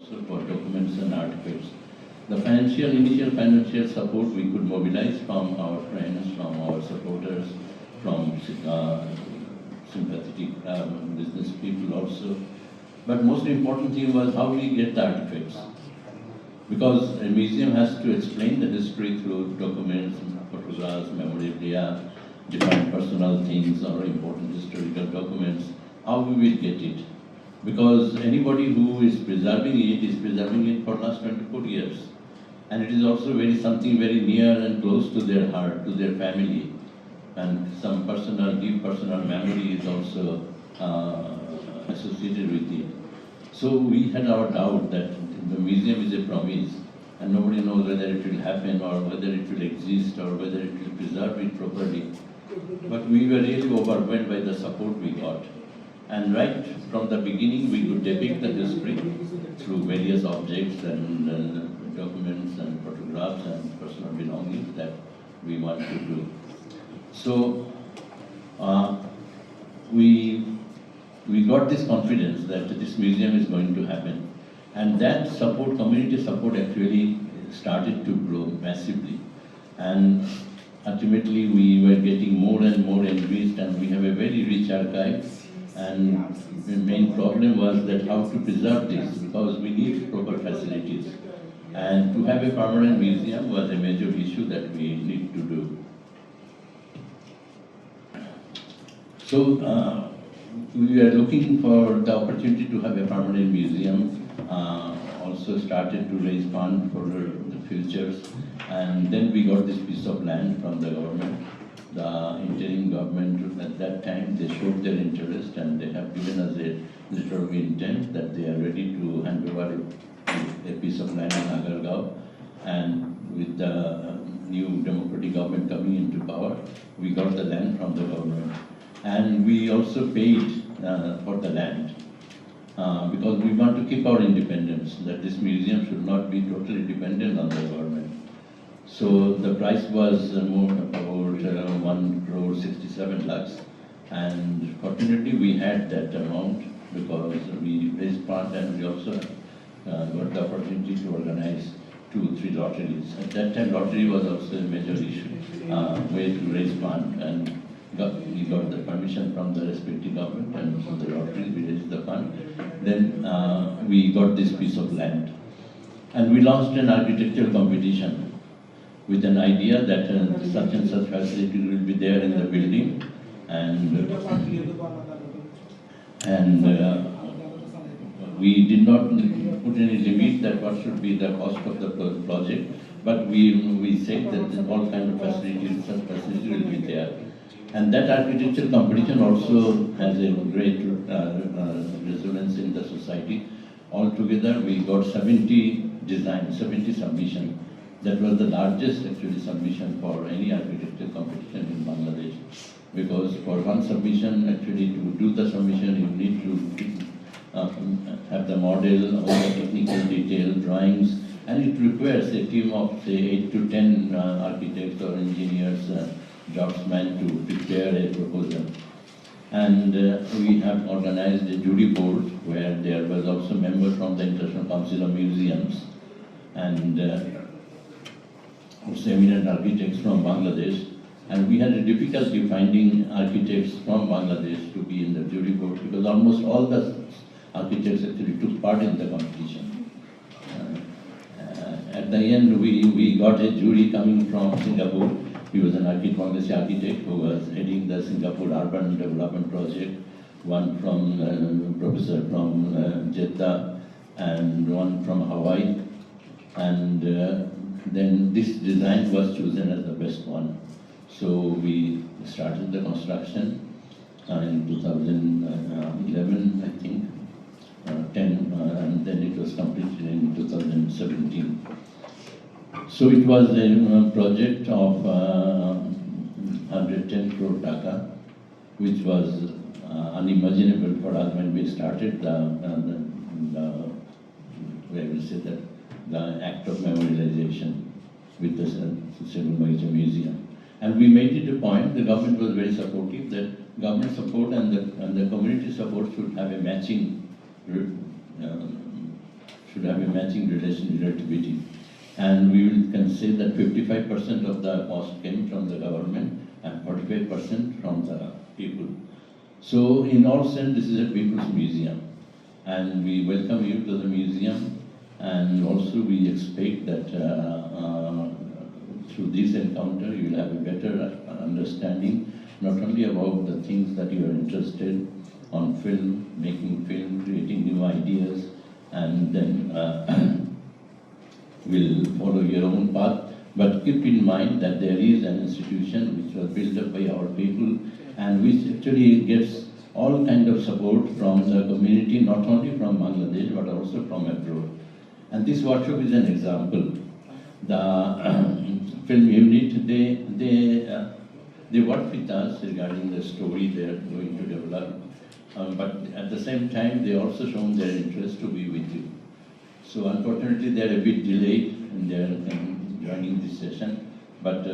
for documents and artifacts. The initial financial support we could mobilize from our friends, from our supporters, from sympathetic business people also. But most important thing was how we get the artifacts. Because a museum has to explain the history through documents, photographs, memorabilia, different personal things or important historical documents. How we will get it? Because anybody who is preserving it for last 24 years. And it is also something very near and close to their heart, to their family. And some deep personal memory is also associated with it. So we had our doubt that the museum is a promise and nobody knows whether it will happen or whether it will exist or whether it will preserve it properly. But we were really overwhelmed by the support we got. And right from the beginning, we could depict the history through various objects and documents and photographs and personal belongings that we want to do. So we got this confidence that this museum is going to happen. And that support, community support actually started to grow massively. And ultimately we were getting more and more enriched and we have a very rich archive. And the main problem was that how to preserve this because we need proper facilities. And to have a permanent museum was a major issue that we need to do. So we are looking for the opportunity to have a permanent museum. Also started to raise funds for the futures, and then we got this piece of land from the government. The interim government at that time, they showed their interest and they have given us a letter of intent that they are ready to hand over a piece of land in Agargaon. And with the new democratic government coming into power, we got the land from the government. And we also paid for the land because we want to keep our independence, that this museum should not be totally dependent on the government. So the price was more about 1 crore 67 lakhs, and fortunately we had that amount because we raised fund and we also got the opportunity to organize 2-3 lotteries. At that time lottery was also a major issue, way to raise fund, and we got the permission from the respective government and from the lottery we raised the fund. Then we got this piece of land. And we launched an architectural competition with an idea that such and such facility will be there in the building. And we did not put any limit that what should be the cost of the project, but we said that all kind of facilities, such facilities will be there. And that architectural competition also has a great resonance in the society. Altogether, we got 70 designs, 70 submissions. That was the largest actually submission for any architectural competition in Bangladesh. Because for one submission, actually to do the submission, you need to have the model, all the technical detail, drawings, and it requires a team of say 8 to 10 architects or engineers, draftsmen to prepare a proposal. And we have organized a jury board where there was also a member from the International Council of Museums and also eminent architects from Bangladesh. And we had a difficulty finding architects from Bangladesh to be in the jury board because almost all the architects actually took part in the competition. At the end, we got a jury coming from Singapore. He was an Bangladeshi architect who was heading the Singapore Urban Development Project, one from professor from Jeddah and one from Hawaii. And then this design was chosen as the best one. So we started the construction in 2011, I think, 10, and then it was completed in 2017. So it was a project of 110 crore taka, which was unimaginable for us when we started the act of memorialization with the Civil Museum. And we made it a point, the government was very supportive, that government support and the community support should have a matching, should have a matching relation relativity. And can say that 55% of the cost came from the government and 45% from the people. So in all sense, this is a people's museum. And we welcome you to the museum, and also we expect that through this encounter you will have a better understanding not only about the things that you are interested on film, making film, creating new ideas, and then will follow your own path. But keep in mind that there is an institution which was built up by our people and which actually gets all kind of support from the community, not only from Bangladesh but also from abroad. And this workshop is an example. The film unit, they work with us regarding the story they are going to develop. But at the same time, they also shown their interest to be with you. So unfortunately, they are a bit delayed in their joining this session. But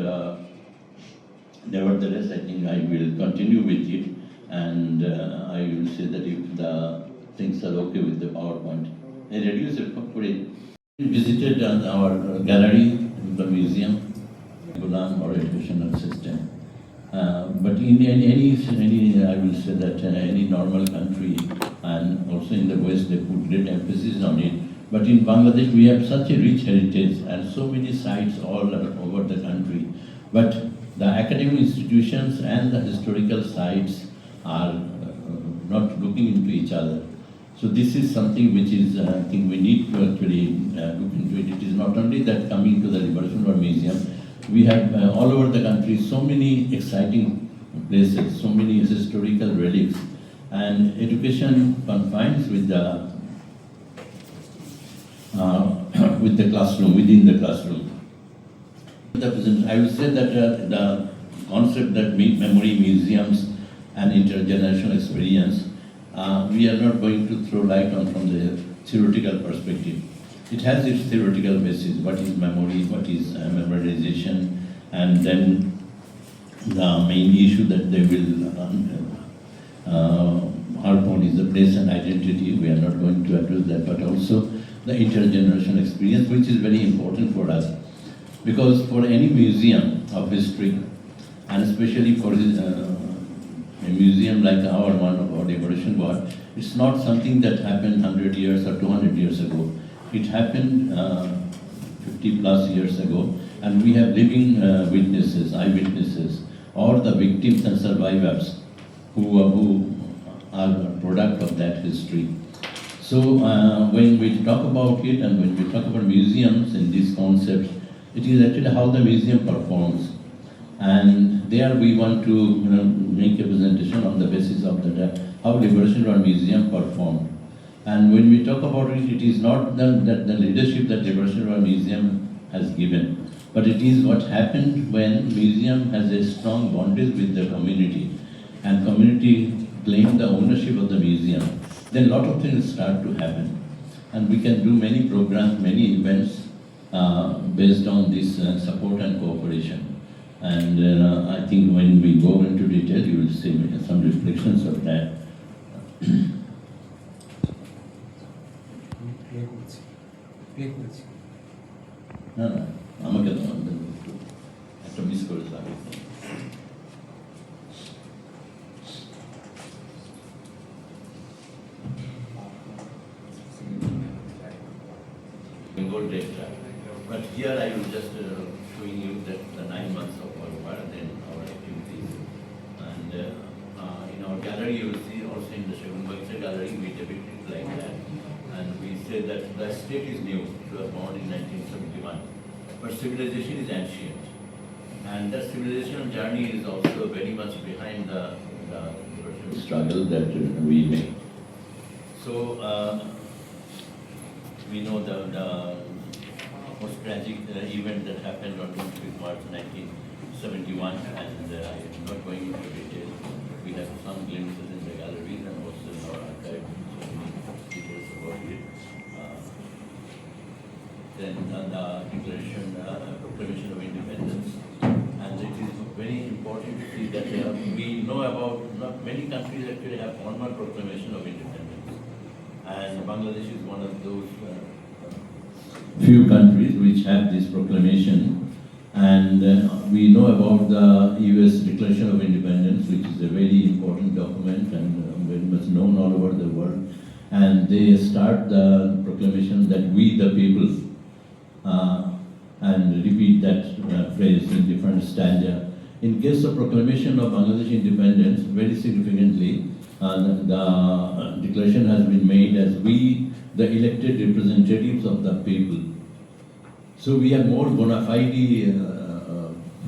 nevertheless, I think I will continue with it. And I will say that if the things are okay with the PowerPoint, I reduce it for it. We visited our gallery, the museum, Gulam or educational system. But in any, I will say that any normal country, and also in the West, they put great emphasis on it. But in Bangladesh, we have such a rich heritage and so many sites all over the country. But the academic institutions and the historical sites are not looking into each other. So this is something which is, I think we need to actually look into it. It is not only that coming to the Liberation War Museum, we have all over the country so many exciting places, so many historical relics, and education confines with the classroom, within the classroom. I would say that the concept that memory museums and intergenerational experience, we are not going to throw light on from the theoretical perspective. It has its theoretical basis, what is memory, what is memorization, and then the main issue that they will harp on is the place and identity. We are not going to address that, but also the intergenerational experience, which is very important for us. Because for any museum of history, and especially for a museum like our one of our Liberation War, it's not something that happened 100 years or 200 years ago. It happened 50 plus years ago, and we have living witnesses, eyewitnesses, or the victims and survivors who are a product of that history. So when we talk about it and when we talk about museums and these concepts, it is actually how the museum performs. And there we want to make a presentation on the basis of that, how Liberation War Museum performed. And when we talk about it, it is not the leadership that Liberation War Museum has given, but it is what happened when museum has a strong bondage with the community, and community claim the ownership of the museum. Then a lot of things start to happen, and we can do many programs, many events based on this support and cooperation. And I think when we go into detail, you will see some reflections of that. No, আমাকে একটা miss করে যাবে। Bengal data. But here I will just showing you that the 9 months of our work and then our activities. And in our gallery, you will see also in the Shagun Bagcha gallery, we depict it like that. And we say that the state is new, it was born in 1971, but civilization is ancient. And that civilization journey is also very much behind the struggle that we made. So we know the most tragic event that happened on 25th March 1971, and I am not going into detail. We have some glimpses in the galleries and also in our archive, so many details about it. Then the Proclamation of Independence, and it is very important to see that we know about, not many countries actually have formal Proclamation of Independence, and Bangladesh is one of those few countries which have this proclamation. And we know about the US Declaration of Independence, which is a very important document and very much known all over the world. And they start the proclamation that we the people, and repeat that phrase in different stanza. In case of proclamation of Bangladesh independence, very significantly, the declaration has been made as we, the elected representatives of the people. So we have more bona fide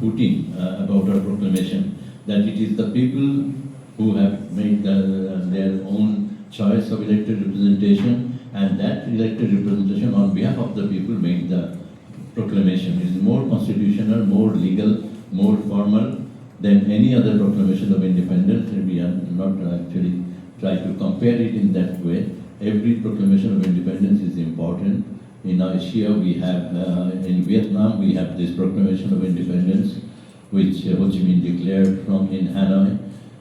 footing about our proclamation, that it is the people who have made their own choice of elected representation, and that elected representation on behalf of the people made the proclamation. It is more constitutional, more legal, more formal than any other proclamation of independence, and we are not actually try to compare it in that way. Every proclamation of independence is important. In Asia, we have, in Vietnam, we have this proclamation of independence, which Ho Chi Minh declared from in Hanoi.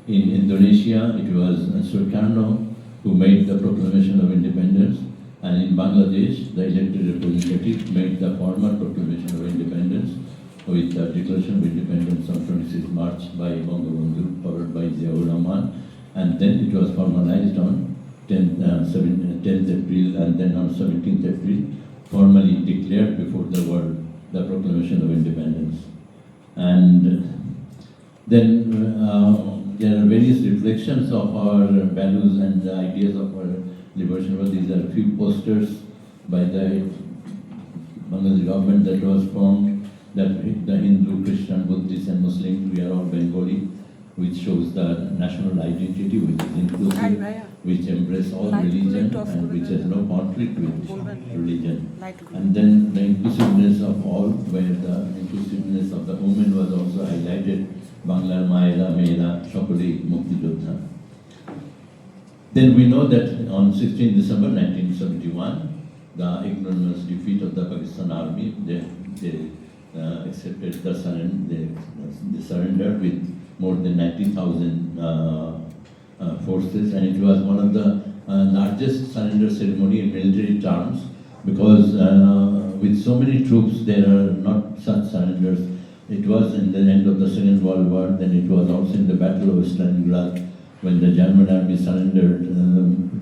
In Indonesia, it was Sukarno who made the proclamation of independence. And in Bangladesh, the elected representative made the formal proclamation of independence with the Declaration of Independence on 26 March by Bangabandhu, followed by Ziaur Rahman. And then it was formalized on 10th April, and then on 17th April, formally declared before the world the Proclamation of Independence. And then there are various reflections of our values and the ideas of our liberation. These are a few posters by the Bangladesh government that was formed, that the Hindu, Christian, Buddhist and Muslims, we are all Bengali, which shows the national identity, which is inclusive, which embraces all religion and which has no conflict with religion. And then the inclusiveness of all, where the inclusiveness of the women was also highlighted, Banglar Mayera, Meera, Shokoli, Mukti Jodha. Then we know that on 16 December 1971, the ignominious defeat of the Pakistan army, they accepted the surrender, they surrendered with more than 90,000 forces, and it was one of the largest surrender ceremony in military terms, because with so many troops there are not such surrenders. It was in the end of the Second World War, then it was also in the Battle of Stalingrad, when the German army surrendered.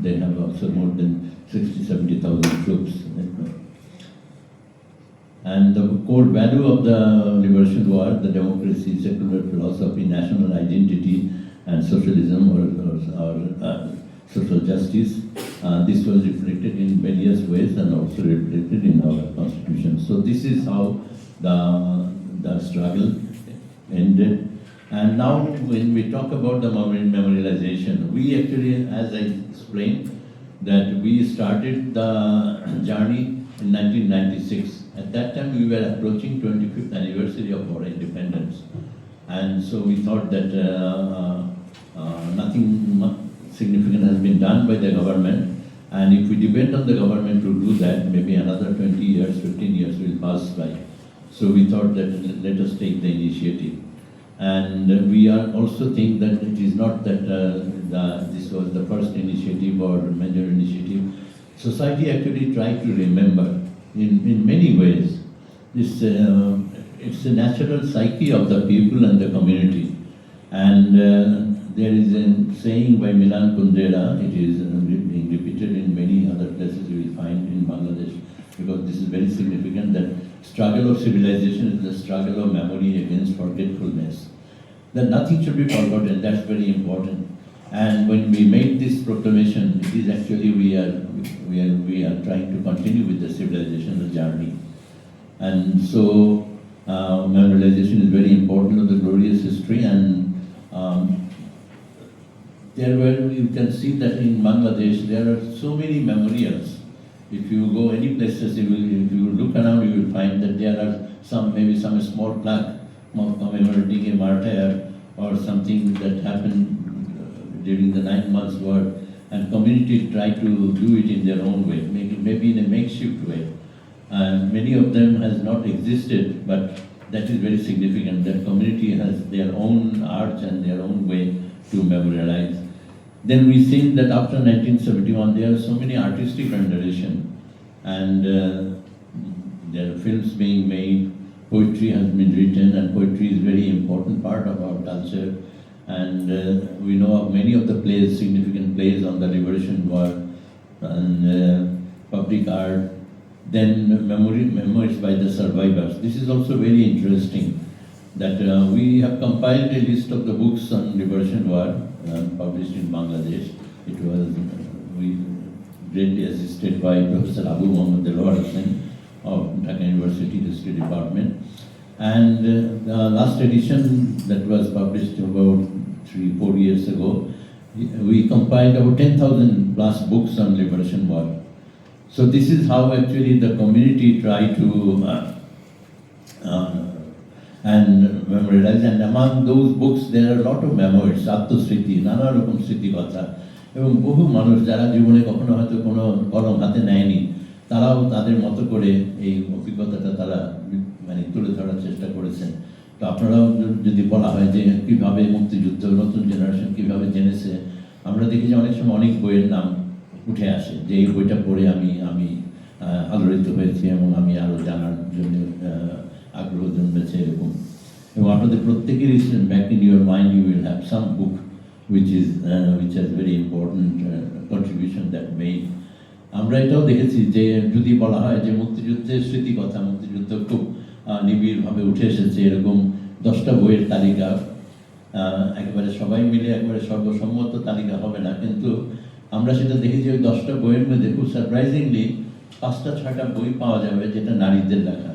They have also more than 60,000-70,000 troops. And the core value of the liberation war, the democracy, secular philosophy, national identity, and socialism or social justice, this was reflected in various ways and also reflected in our constitution. So this is how the struggle ended. And now when we talk about the memorialization, we actually, as I explained, that we started the journey in 1996. At that time, we were approaching 25th anniversary of our independence. And so we thought that nothing significant has been done by the government. And if we depend on the government to do that, maybe another 20 years, 15 years will pass by. So we thought that let us take the initiative. And we are also think that it is not that this was the first initiative or major initiative. Society actually tried to remember in many ways. It's a natural psyche of the people and the community. And there is a saying by Milan Kundera, it is being repeated in many other places you will find in Bangladesh, because this is very significant, that struggle of civilization is the struggle of memory against forgetfulness. That nothing should be forgotten, that's very important. And when we made this proclamation, it is actually we are trying to continue with the civilizational journey. And so memorialization is very important of the glorious history, and you can see that in Bangladesh there are so many memorials. If you go any places, if you look around, you will find that there are maybe some small plaque commemorating a martyr or something that happened during the 9 months war, and community try to do it in their own way, maybe in a makeshift way. And many of them has not existed, but that is very significant, that community has their own art and their own way to memorialize. Then we think that after 1971, there are so many artistic rendition, and there are films being made, poetry has been written, and poetry is very important part of our culture. And we know of many of the plays, significant plays on the Liberation War and public art. Then memoirs by the survivors. This is also very interesting that we have compiled a list of the books on Liberation War published in Bangladesh. It was greatly assisted by Professor Abu Muhammad Delwar Hussain of Dhaka University History Department. And the last edition that was published about 3-4 years ago, we compiled about 10,000 plus books on Liberation War. So this is how actually the community try to and memorialize, and among those books there are a lot of memoirs, আত্মস্মৃতি, নানা রকম স্মৃতিকথা, এবং বহু মানুষ যারা জীবনে কখনো হয়তো কোনো কলম হাতে নেয়নি, তারাও তাদের মতো করে এই অভিজ্ঞতাটা তারা মানে তুলে ধরার চেষ্টা করেছেন। তো আপনারাও যদি বলা হয় যে কীভাবে মুক্তিযুদ্ধ নতুন জেনারেশন কীভাবে জেনেছে, আমরা দেখি যে অনেক সময় অনেক বইয়ের নাম উঠে আসে যে এই বইটা পড়ে আমি আলোড়িত হয়েছি এবং আমি আরও জানার জন্য আগ্রহ জন্মেছে এরকম। এবং আপনাদের প্রত্যেকেরই back in your mind you will have some book which has very important contribution that made. আমরা এটাও দেখেছি যে যদি বলা হয় যে মুক্তিযুদ্ধের স্মৃতিকথা, মুক্তিযুদ্ধ খুব নিবিড়ভাবে উঠে এসেছে এরকম 10টা বইয়ের তালিকা, একেবারে সবাই মিলে একেবারে সর্বসম্মত তালিকা হবে না, কিন্তু আমরা সেটা দেখি যে ওই 10টা বইয়ের মধ্যে খুব সারপ্রাইজিংলি 5টা-6টা বই পাওয়া যাবে যেটা নারীদের লেখা।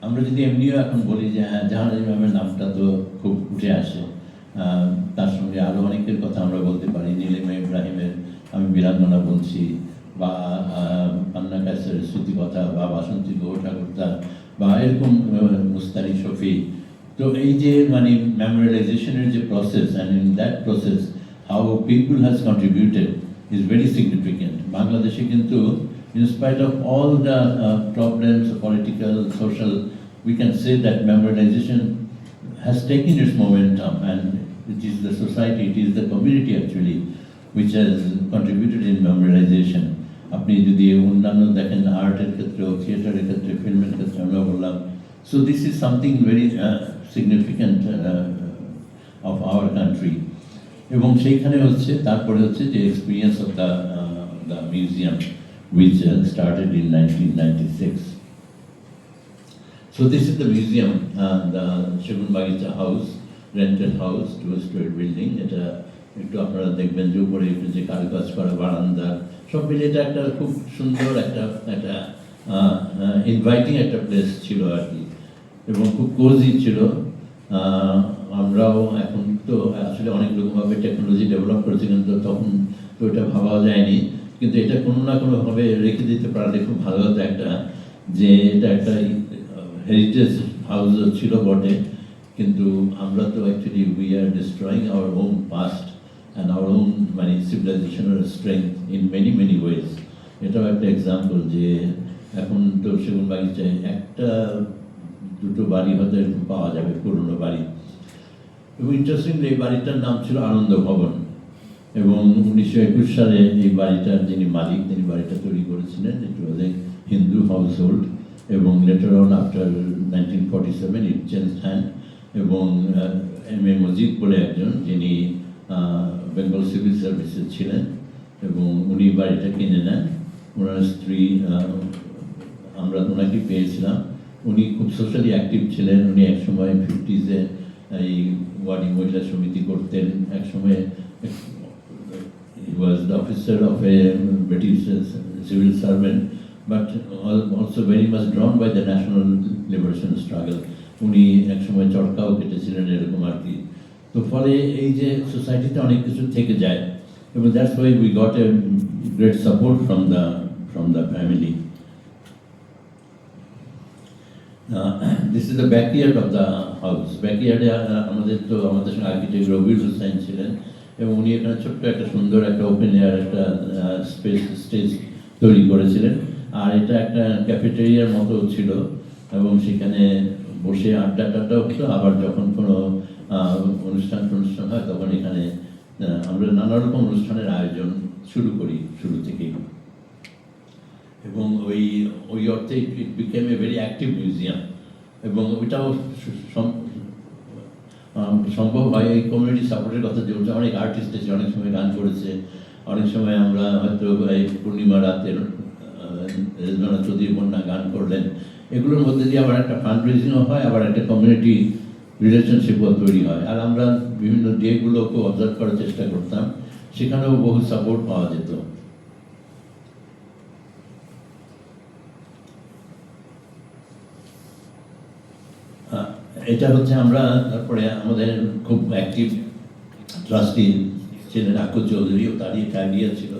আমরা যদি এমনিও এখন বলি যে হ্যাঁ জাহানারা ইমামের নামটা তো খুব উঠে আসে, তার সঙ্গে আরও অনেকের কথা আমরা বলতে পারি, নীলিমা ইব্রাহিমের আমি বীরাঙ্গনা বলছি, বা পান্না কায়সারের স্মৃতিকথা, বা বাসন্তী গুহ ঠাকুরতা, বা এরকম মুস্তারি শফি। তো এই যে মানে মেমোরিয়ালাইজেশনের যে process, and in that process how people has contributed is very significant. বাংলাদেশে কিন্তু in spite of all the problems, political, social, we can say that memorialization has taken its momentum, and it is the society, it is the community actually which has contributed in memorialization. আপনি যদি অন্যান্য দেখেন আর্টের ক্ষেত্রে, থিয়েটারের ক্ষেত্রে, ফিল্মের ক্ষেত্রে আমরা বললাম, so this is something very significant of our country. এবং সেইখানে হচ্ছে তারপরে হচ্ছে যে experience of the museum which started in 1996. So this is the museum, the Segun Bagicha house, rented house, 2-story building. এটা একটু আপনারা দেখবেন যে উপরে যে কারুকাজ করা বারান্দা, সব মিলে এটা একটা খুব সুন্দর একটা ইনভাইটিং একটা প্লেস ছিল আর কি, এবং খুব কোজি ছিল। আমরাও এখন তো আসলে অনেক রকমভাবে টেকনোলজি ডেভেলপ করেছি, কিন্তু তখন তো এটা ভাবাও যায়নি, কিন্তু এটা কোনো না কোনোভাবে রেখে দিতে পারলে খুব ভালো হতো একটা, যে এটা একটা হেরিটেজ হাউস ছিল বটে, কিন্তু আমরা তো actually we are destroying our own past and our own মানে সিভিলাইজেশনের strength in many many ways. এটাও একটা এক্সাম্পল যে এখন তো সেগুন বাগিচায় 1-2 বাড়ি হয়তো এরকম পাওয়া যাবে, পুরনো বাড়ি। এবং ইন্টারেস্টিংলি এই বাড়িটার নাম ছিল আনন্দ ভবন, এবং 1921 সালে এই বাড়িটার যিনি মালিক তিনি বাড়িটা তৈরি করেছিলেন। ইট ওয়াজ এ হিন্দু হাউস হোল্ড, এবং letter on after 1947 it change hand, এবং M.A. মজিদ বলে একজন যিনি বেঙ্গল সিভিল সার্ভিসে ছিলেন, এবং উনি বাড়িটা কিনে নেন। ওনার স্ত্রী, আমরা ওনাকে পেয়েছিলাম, উনি খুব সোশ্যালি অ্যাক্টিভ ছিলেন। উনি একসময় 50s এই ওয়ার্ডিং মহিলা সমিতি করতেন, একসময় he was the officer of a British civil servant, but also very much drawn by the national liberation struggle. উনি একসময় চরকাও কেটেছিলেন এরকম আর কি। তো ফলে এই যে সোসাইটিতে অনেক কিছু থেকে যায়, এবং that's why we got a great support from the family. This is the backyard of the house. Backyard আমাদের সঙ্গে আর্কিটেক্ট রবিউল হুসাইন ছিলেন, এবং উনি এখানে ছোট্ট একটা সুন্দর একটা ওপেন এয়ার একটা স্টেজ তৈরি করেছিলেন, আর এটা একটা ক্যাফেটেরিয়ার মতো ছিল, এবং সেখানে বসে আড্ডা হতো। আবার যখন কোনো অনুষ্ঠান হয় তখন এখানে আমরা নানা রকম অনুষ্ঠানের আয়োজন শুরু করি শুরু থেকেই। এবং ওই ওই অর্থে ইট became a very active museum, এবং ওইটাও সম্ভব হয় এই কমিউনিটি সাপোর্টের কথা যে অনেক আর্টিস্ট এসে অনেক সময় গান করেছে, অনেক সময় আমরা হয়তো এই পূর্ণিমা রাতের রেজনা চৌধুরী বন্যা গান করলেন, এগুলোর মধ্যে দিয়ে আবার একটা ফান্ড রেজিংও হয়, আবার একটা কমিউনিটি রিলেশনশিপও তৈরি হয়। আর আমরা বিভিন্ন ডেগুলোকে অবজার্ভ করার চেষ্টা করতাম, সেখানেও বহু সাপোর্ট পাওয়া যেত। এটা হচ্ছে আমরা তারপরে আমাদের খুব অ্যাক্টিভ ট্রাস্টি ছিলেন আক্কু চৌধুরী, ও তারই একটা আইডিয়া ছিল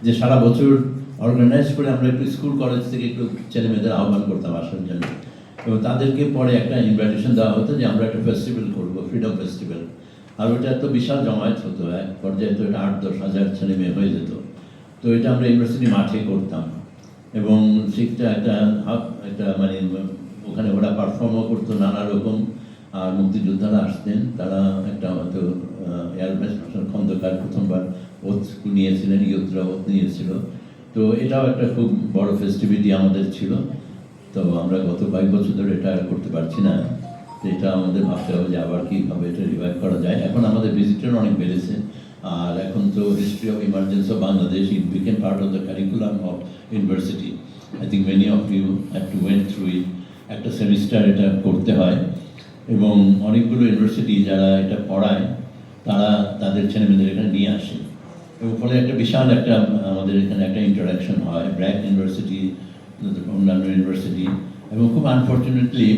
যে সারা বছর অর্গানাইজ করে আমরা একটু স্কুল কলেজ থেকে একটু ছেলে মেয়েদের আহ্বান করতাম আসার জন্য, এবং তাদেরকে পরে একটা ইনভাইটেশন দেওয়া হতো যে আমরা একটা ফেস্টিভ্যাল করবো, ফ্রিডম ফেস্টিভ্যাল। আর ওটা এত বিশাল জমায়েত হতো, এক পর্যায়ে তো এটা 8-10 হাজার ছেলে মেয়ে হয়ে যেত। তো এটা আমরা ইউনিভার্সিটি মাঠে করতাম, এবং সেটা একটা মানে ওখানে ওরা পারফর্মও করতো নানা রকম। আর মুক্তিযোদ্ধারা আসতেন, তারা একটা হয়তো এয়ার ভাইস মার্শাল খন্দকার প্রথমবার ওথ নিয়েছিলেন, ইয়ুথরা ওথ নিয়েছিল। তো এটাও একটা খুব বড় ফেস্টিভিটি আমাদের ছিল। তো আমরা গত কয়েক বছর ধরে এটা আর করতে পারছি না, তো এটা আমাদের ভাবতে হবে যে আবার কীভাবে এটা রিভাইভ করা যায়। এখন আমাদের ভিজিটার অনেক বেড়েছে, আর এখন তো history of emergency of Bangladesh it became part of the curriculum of university. I think many of you have to went through it. একটা সেমিস্টার এটা করতে হয়, এবং অনেকগুলো ইউনিভার্সিটি যারা এটা পড়ায় তারা তাদের ছেলেমেয়েদের এখানে নিয়ে আসে, এবং ফলে একটা বিশাল একটা আমাদের এখানে একটা ইন্টারাকশন হয় ব্র্যাক ইউনিভার্সিটি, অন্যান্য ইউনিভার্সিটি। এবং খুব আনফর্চুনেটলি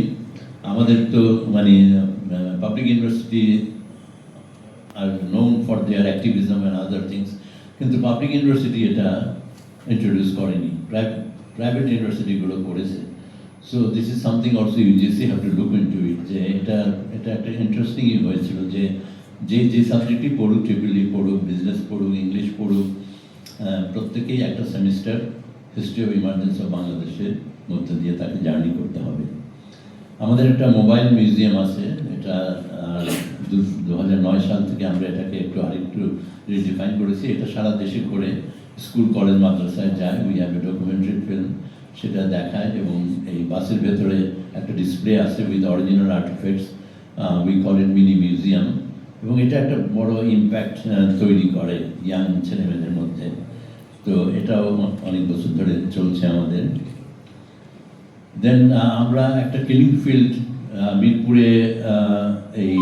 আমাদের তো মানে public university are known for their activism and other things, কিন্তু পাবলিক ইউনিভার্সিটি এটা ইন্ট্রোডিউস করেনি, প্রাইভেট ইউনিভার্সিটিগুলো করেছে। So this is something also UGC have to look into ইট, যে এটা একটা ইন্টারেস্টিংই হয়েছিল যে যে সাবজেক্টই পড়ুক, ট্রিপল পড়ুক, বিজনেস পড়ুক, ইংলিশ পড়ুক, প্রত্যেকেই একটা semester history of emergency of বাংলাদেশের মধ্যে দিয়ে তাকে জার্নি করতে হবে। আমাদের একটা মোবাইল মিউজিয়াম আছে, এটা 2009 সাল থেকে আমরা এটাকে আরেকটু রিডিফাইন করেছি। এটা সারা দেশে করে স্কুল কলেজ মাদ্রাসায় যায়, we have a documentary film, সেটা দেখায়, এবং এই বাসের ভেতরে একটা ডিসপ্লে আছে with original artefacts, we call it mini museum, এবং এটা একটা বড় ইম্প্যাক্ট তৈরি করে ইয়াং ছেলেমেয়েদের মধ্যে। তো এটাও অনেক বছর ধরে চলছে আমাদের। দেন আমরা একটা কিলিং ফিল্ড মিরপুরে এই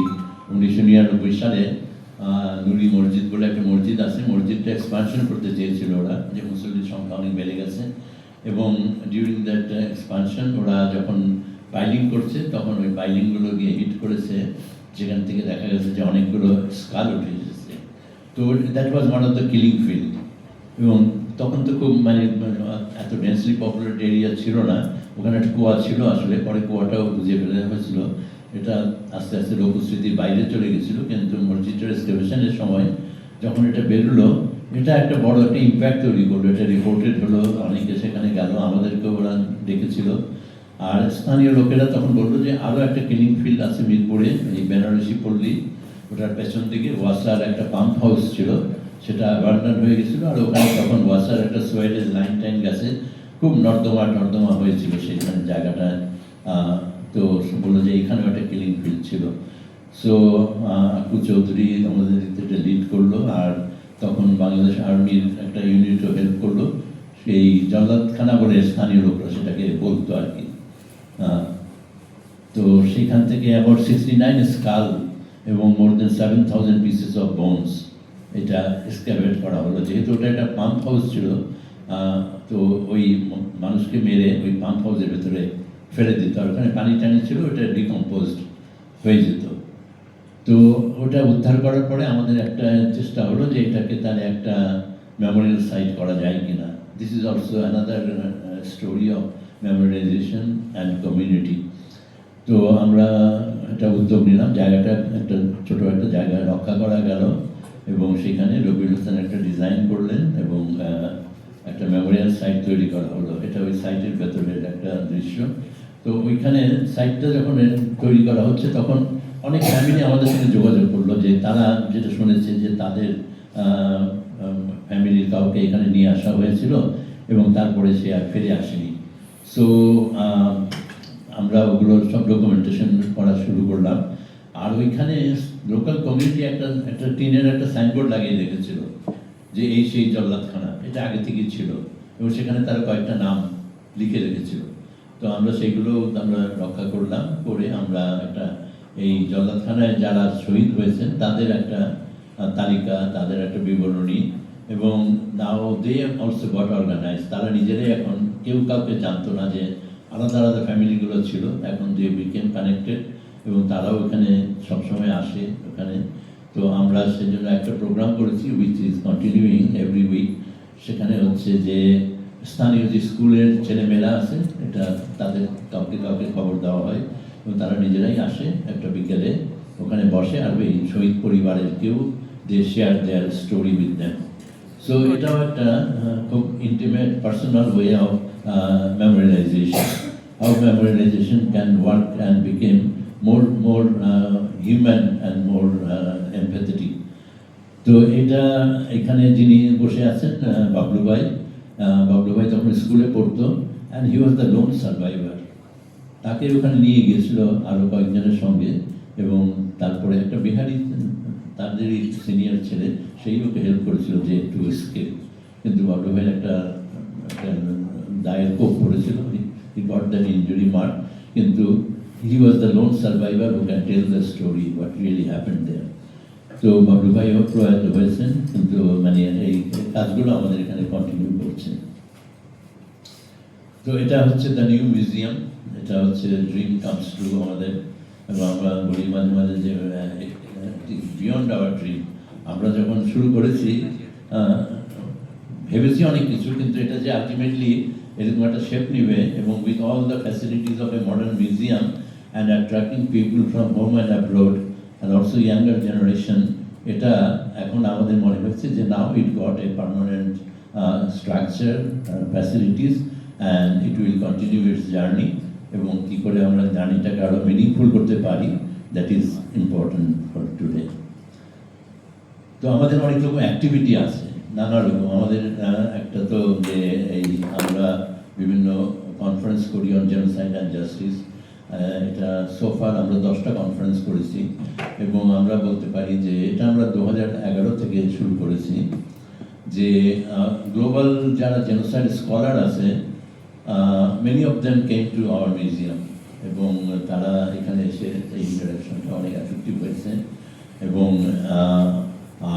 1999 সালে নুরি মসজিদ বলে একটা মসজিদ আছে, মসজিদটা এক্সপানশন করতে চেয়েছিল ওরা, যে মুসল্লির সংখ্যা অনেক বেড়ে গেছে, এবং ডিউরিং দ্যাট এক্সপানশন ওরা যখন পাইলিং করছে তখন ওই পাইলিংগুলো গিয়ে হিট করেছে, যেখান থেকে দেখা গেছে যে অনেকগুলো স্কাল উঠে এসেছে। তো that was one of the killing field, এবং তখন তো খুব মানে এত ডেন্সলি পপুলেটেড এরিয়া ছিল না, ওখানে একটা কুয়া ছিল আসলে, পরে কুয়াটাও বুঝিয়ে ফেলে হয়েছিল। এটা আস্তে আস্তে লোকস্মৃতির বাইরে চলে গেছিলো, কিন্তু মসজিদের এক্সকাভেশনের সময় যখন এটা বেরোলো, এটা একটা বড় একটা ইম্প্যাক্ট তৈরি করলো, এটা রিপোর্টেড হলো, অনেকে সেখানে গেল, আমাদেরকেও ওরা ডেকেছিল। আর স্থানীয় লোকেরা তখন বললো যে আরও একটা কিলিং ফিল্ড আছে মিরপুরে, এই বেনারসি পল্লী, ওটার পেছন দিকে ওয়াসার একটা পাম্প হাউস ছিল, সেটা অ্যাবান্ডন হয়ে গেছিলো, আর ওখানে তখন ওয়াসার একটা সোয়েলেজ লাইন গেছে, খুব নর্দমা হয়েছিল সেইখানে জায়গাটা। তো বললো যে এখানেও একটা কিলিং ফিল্ড ছিল। সো আক্কু চৌধুরী আমাদের এটা লিড করলো, আর তখন বাংলাদেশ আর্মির একটা ইউনিটও হেল্প করলো, সেই জল্লাদখানা বলে স্থানীয় লোকরা সেটাকে বলতো আর কি। তো সেখান থেকে আবার 69 স্কাল এবং মোর দেন 7,000 পিসেস অফ বোনস এটা এক্সক্যাভেট করা হলো। যেহেতু ওটা একটা পাম্প হাউস ছিল, তো ওই মানুষকে মেরে ওই পাম্প হাউসের ভেতরে ফেলে দিত, আর ওখানে পানি টানি ছিল, ওটা ডিকম্পোজড হয়ে যেত। তো ওটা উদ্ধার করার পরে আমাদের একটা চেষ্টা হলো যে এটাকে তাহলে একটা মেমোরিয়াল সাইট করা যায় কিনা। This is also another story of memorialization and community. তো আমরা একটা উদ্যোগ নিলাম, জায়গাটা ছোট একটা জায়গা রক্ষা করা গেল, এবং সেখানে রবিউল হোসেন একটা ডিজাইন করলেন, এবং একটা মেমোরিয়াল সাইট তৈরি করা হলো। এটা ওই সাইটের ভেতরের একটা দৃশ্য। তো ওইখানে সাইটটা যখন তৈরি করা হচ্ছে, তখন অনেক ফ্যামিলি আমাদের সঙ্গে যোগাযোগ করলো, যে তারা যেটা শুনেছে যে তাদের ফ্যামিলির কাউকে এখানে নিয়ে আসা হয়েছিল, এবং তারপরে সে আর ফিরে আসেনি। সো আমরা ওগুলোর সব ডকুমেন্টেশন করা শুরু করলাম। আর ওইখানে লোকাল কমিউনিটি একটা টিনের একটা সাইনবোর্ড লাগিয়ে রেখেছিল যে এই সেই জল্লাদখানা, এটা আগে থেকেই ছিল এবং সেখানে তারা কয়েকটা নাম লিখে রেখেছিল। তো আমরা সেইগুলো আমরা রক্ষা করলাম, করে আমরা একটা এই জল্লাদখানায় যারা শহীদ হয়েছেন তাদের একটা তালিকা, তাদের একটা বিবরণী, এবং নাও দে অলসো গট অর্গানাইজ। তারা নিজেরাই এখন, কেউ কাউকে জানতো না যে আলাদা আলাদা ফ্যামিলিগুলো ছিল, এখন দে বিকেম কানেক্টেড এবং তারাও এখানে সবসময় আসে ওখানে। তো আমরা সেজন্য একটা প্রোগ্রাম করেছি which is continuing every week. সেখানে হচ্ছে যে স্থানীয় যে স্কুলের ছেলেমেয়েরা আছে, এটা তাদের কাউকে কাউকে খবর দেওয়া হয় এবং তারা নিজেরাই আসে একটা বিকেলে, ওখানে বসে আর এই শহীদ পরিবারের কেউ they share their story with them. So এটাও একটা খুব intimate personal way of memorialization, how memorialization can work and became more human and more empathetic. তো এটা এখানে যিনি বসে আছেন বাবলু ভাই তখন স্কুলে পড়তো and he was the loan survivor. তাকে ওখানে নিয়ে গিয়েছিল আরও কয়েকজনের সঙ্গে, এবং তারপরে একটা বিহারি তাদেরই সিনিয়র ছেলে, সেই ওকে হেল্প করেছিল যে টু এসকেপ। কিন্তু বাবলু ভাইয়ের একটা দায়ের কোপ পড়েছিল, he got that injury mark, কিন্তু he was the lone survivor who can tell the story what really happened there. তো বাবলু ভাইও প্রয়াত হয়েছেন, কিন্তু মানে এই কাজগুলো আমাদের এখানে কন্টিনিউ করছে। তো এটা হচ্ছে দ্য নিউ মিউজিয়াম, এটা হচ্ছে ড্রিম কামস ট্রু আমাদের, এবং আমরা বলি মাঝে মাঝে যে বিয়ন্ড আওয়ার ড্রিম। আমরা যখন শুরু করেছি ভেবেছি অনেক কিছু, কিন্তু এটা যে আলটিমেটলি এরকম একটা শেপ নিবে এবং with all the facilities of a modern museum and attracting people from home and abroad and also younger generation, এটা এখন আমাদের মনে হচ্ছে যে now it got a permanent structure, facilities, and it will continue its journey, এবং কি করে আমরা জার্নিটাকে আরো মিনিংফুল করতে পারি, that is important for today. তো আমাদের অনেক রকম অ্যাক্টিভিটি আছে, নানা রকম। আমাদের একটা তো যে এই আমরা বিভিন্ন কনফারেন্স করি অন জেনোসাইড অ্যান্ড জাস্টিস, এটা সোফার আমরা 10টা কনফারেন্স করেছি, এবং আমরা বলতে পারি যে এটা আমরা 2011 থেকে শুরু করেছি। যে গ্লোবাল যারা জেনোসাইড স্কলার আছে, many of them came to our museum, এবং তারা এখানে এসে এই ইন্টারাকশনটা অনেক এফেক্টিভ হয়েছে। এবং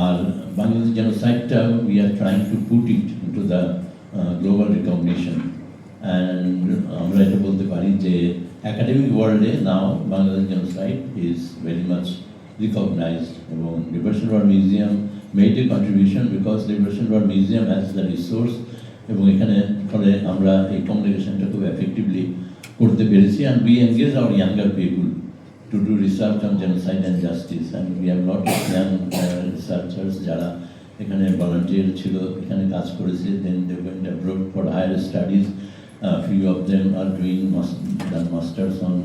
আর বাংলাদেশ জেনোসাইডটা we are trying to put it into the global recognition, and আমরা এটা বলতে পারি যে academic world now Bangladesh genocide is very much recognized, এবং Liberation War Museum made a contribution because Liberation War Museum has the resource, এবং এখানে ফলে আমরা এই কমিউনিকেশনটা খুব এফেক্টিভলি করতে পেরেছি। and we engage our younger people to do research on genocide and justice, and we have lot of young researchers যারা এখানে ভলান্টিয়ার ছিল, এখানে কাজ করেছে, then they went abroad for higher studies. Few of them are doing masters on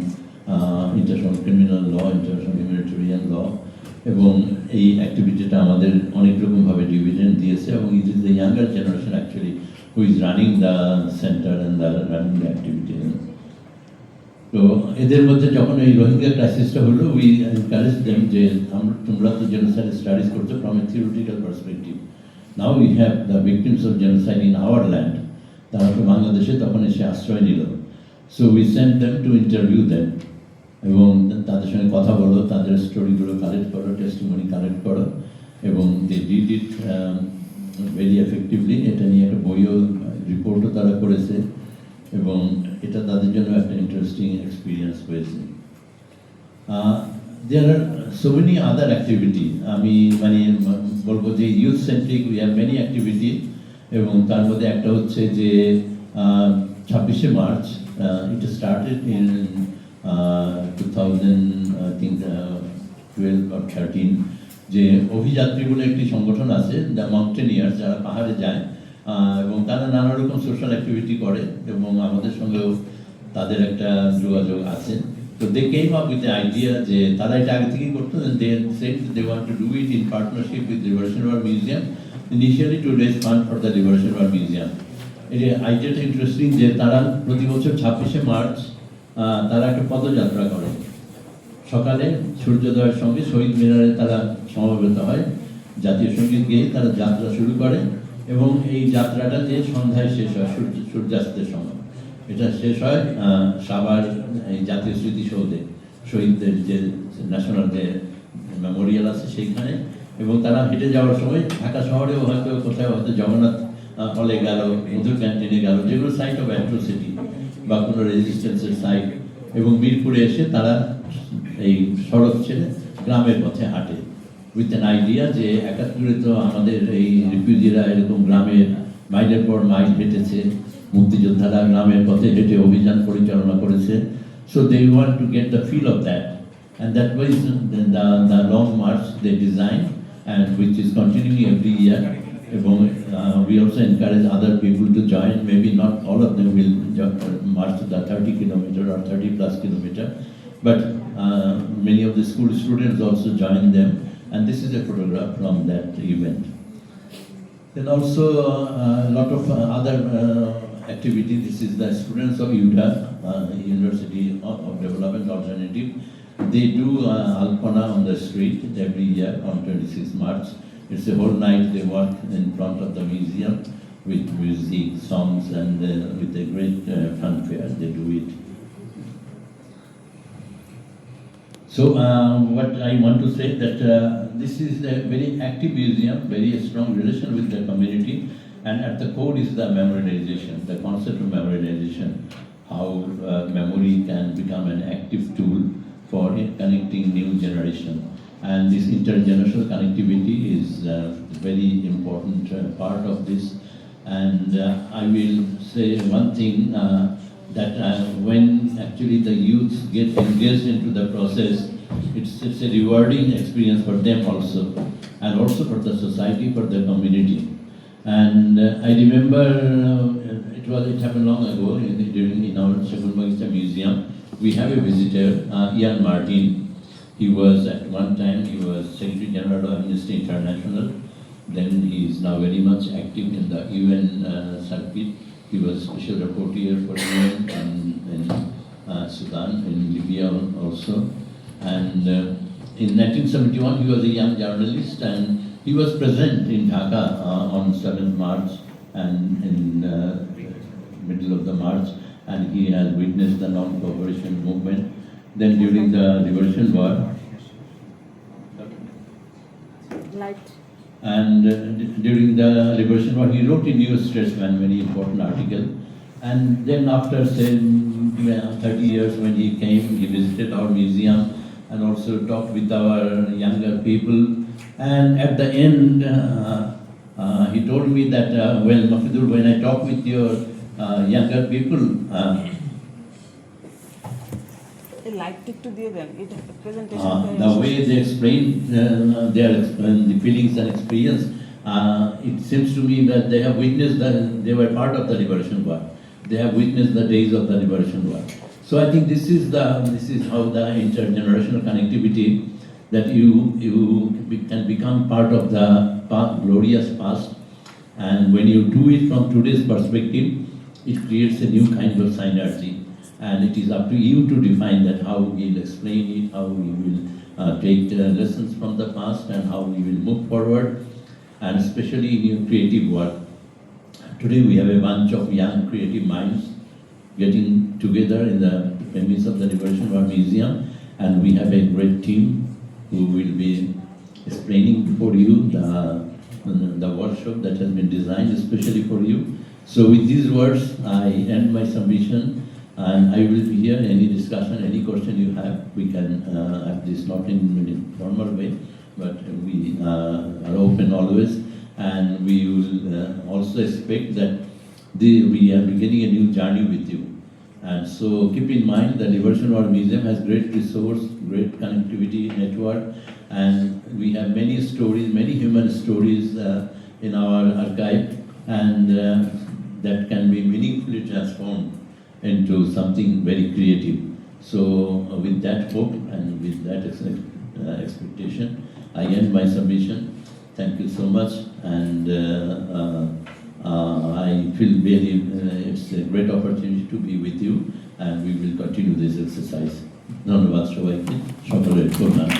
international criminal law, international humanitarian law, এবং এই অ্যাক্টিভিটিটা আমাদের অনেক রকমভাবে ডিভিডেন্ড দিয়েছে, এবং it is the younger generation actually who is running the centre and the running the activity. তো এদের মধ্যে যখন এই রোহিঙ্গা ক্রাইসিসটা হলো, উই এনকারেজ দেম যে তোমরা তো জেনোসাইড স্টাডিজ করছো from a theoretical perspective, now we have the victims of genocide in our land. তারা তো বাংলাদেশে তখন এসে আশ্রয় নিল। So we send them to interview them, এবং তাদের সঙ্গে কথা বলো, তাদের স্টোরিগুলো কালেক্ট করো, টেস্টিমনি কালেক্ট করো, এবং they did it very effectively. এটা নিয়ে একটা বইও রিপোর্টও তারা করেছে, এবং এটা তাদের জন্য একটা ইন্টারেস্টিং এক্সপিরিয়েন্স হয়েছে। There are so many other activity, আমি মানে বলবো যে youth centric we have many activity, এবং তার মধ্যে একটা হচ্ছে যে 26শে March, it started in 2012 or 13, যে অভিযাত্রী বলে একটি সংগঠন আছে, দ্য মাউন্টেনিয়ার্স, যারা পাহাড়ে যায়, এবং তারা নানা রকম সোশ্যাল অ্যাক্টিভিটি করে, এবং আমাদের সঙ্গেও তাদের একটা যোগাযোগ আছে। তো they came up with the idea যে তারা এটা আগে থেকেই করতো, they said they want to do it in partnership with liberation war museum, initially to raise fund for the Liberation War Museum, এই যে আইডিয়াটা ইন্টারেস্টিং যে তারা প্রতি বছর 26শে মার্চ তারা একটা পদযাত্রা করে। সকালে সূর্যোদয়ের সঙ্গে শহীদ মিনারে তারা সমবেত হয়, জাতীয় সঙ্গীত গেয়ে তারা যাত্রা শুরু করে এবং এই যাত্রাটা যে সন্ধ্যায় শেষ হয় সূর্যাস্তের সময়। এটা শেষ হয় সাভার এই জাতীয় স্মৃতিসৌধে, শহীদদের যে ন্যাশনাল যে মেমোরিয়াল আছে সেইখানে। এবং তারা হেঁটে যাওয়ার সময় ঢাকা শহরেও হয়তো কোথাও হয়তো জগন্নাথ হলে গেল, মধুর ক্যান্টিনে গেল, যেগুলো সাইট অফ অ্যাট্রোসিটি বা কোনো রেজিস্ট্যান্সের সাইট, এবং মিরপুরে এসে তারা এই সড়ক ছেড়ে গ্রামের পথে হাঁটে উইথ অ্যান আইডিয়া যে 71-এ তো আমাদের এই রিফিউজিরা এরকম গ্রামের মাইলের পর মাইল হেঁটেছে, মুক্তিযোদ্ধারা গ্রামের পথে হেঁটে অভিযান পরিচালনা করেছে। So they want to get the feel of that, and that was the long march they designed, and which is continuing every year. We also encourage other people to join. Maybe not all of them will march the 30 kilometer or 30 plus kilometer, but many of the school students also join them, and this is a photograph from that event. Then also a lot of other activity. This is the students of UDA, University of Development Alternative. They do Alpana on the street every year on 26 March. It's a whole night they work in front of the museum with music, songs, and with a great fanfare they do it. So what I want to say that this is a very active museum, very strong relation with the community, and at the core is the memorialization, the concept of memorialization, how memory can become an active tool for connecting new generation. And this intergenerational connectivity is a very important part of this. And I will say one thing, that when actually the youth get engaged into the process, it's a rewarding experience for them also, and also for the society, for the community. And I remember it happened long ago in our Shagun Bagista Museum. We have a visitor, Ian Martin. He was at one time, he was Secretary General of Amnesty International. Then he is now very much active in the UN circuit. He was special rapporteur for UN in Sudan, in Libya also. And in 1971, he was a young journalist, and he was present in Dhaka on 7th March and in middle of the March, and he has witnessed the non-cooperation movement. Then during the Liberation War, during the Liberation War, he wrote in New Statesman very important article. And then after say 30 years, when he came, he visited our museum and also talked with our younger people. And at the end, he told me that, well, Mafidul, when I talk with your younger people, the way they explain their the feelings and experience, it seems to me that they have witnessed that they were part of the Liberation War. They have witnessed the days of the Liberation War. So I think this is how the intergenerational connectivity, that you can become part of the glorious past, and when you do it from today's perspective, it creates a new kind of synergy. And it is up to you to define that, how we will explain it, how we will take lessons from the past, and how we will move forward, and especially in your creative work. Today we have a bunch of young creative minds getting together in the premise of the Liberation War Museum, and we have a great team who will be explaining for you the workshop that has been designed especially for you. So with these words, I end my submission. And I will be here. Any discussion, any question you have, we can, at least not in a formal way, but we are open always. And we will also expect that we are beginning a new journey with you. And so keep in mind the Liberation War Museum has great resource, great connectivity network, and we have many stories, many human stories in our archive, and that can be meaningfully transformed into something very creative. So with that hope and with that expectation, I end my submission. Thank you so much, and I feel really it's a great opportunity to be with you, and we will continue this exercise. ধন্যবাদ সবাইকে, সকলের কল্যাণ।